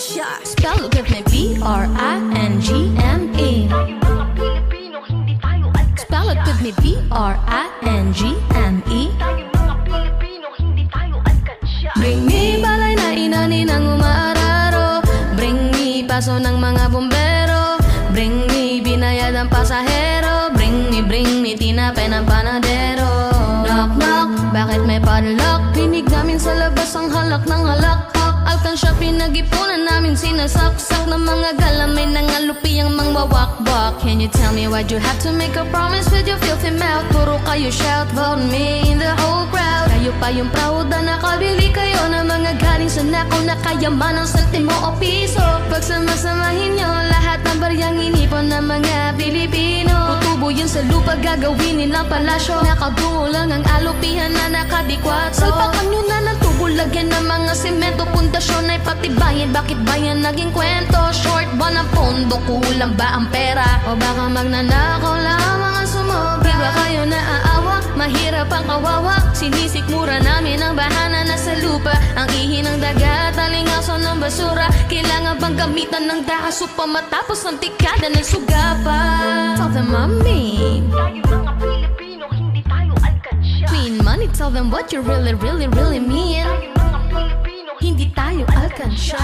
alkansya. Spell it with me, B-R-I-N-G-M-E. Tayong mga Pilipino, hindi tayo alkansya. Spell it with me, B-R-I-N-G-M-E. Tayong mga Pilipino, hindi tayo alkansya. Bring me balay na inani ng umaararo. Bring me paso ng mga bombero. Bring me binayad ang pasahero. Bring me tinapay ng panadero. Knock knock, bakit may padlock? Rinig namin sa labas ang halak ng halakpak. Alkansya pinag-ipunan namin sinasaksak ng mga galamay ng alupi ang mangwawakbak. Can you tell me why'd you have to make a promise with your filthy mouth? Puro kayo shout, vote me in the whole crowd. Kayo pa yung proud na nakabili kayo ng mga galing sa nakaw na kayaman ng sentimo o piso. Pagsamasamahin nyo lahat ng baryang inipon ng mga Pilipino. Tutubo yun sa lupa, gagawin nilang palasyo. Nakagungo lang ang alupihan na nakadikwat. Salpakan nyo na ng tubo, lagyan ng mga semento. Pundasyon ay patibayin, bakit ba yan naging kwento? Short ba ng pondo, kulang ba ang pera? O baka magnanakaw lang ang mga sumobra? Di ba kayo naaawa? Mahirap ang kawawa. Sinisikmura namin ang bahana na sa lupa. Ang ihi ng dagat, alingaso ng basura. Kailangan bang gamitan ng dahaso pa matapos ang tikada ng sugapa? Tell them I'm mean. Tayong mga Pilipino, hindi tayo alkansya. Clean money, tell them what you really, really, really mean. Tayong mga Pilipino, Hindi tayo alkansya.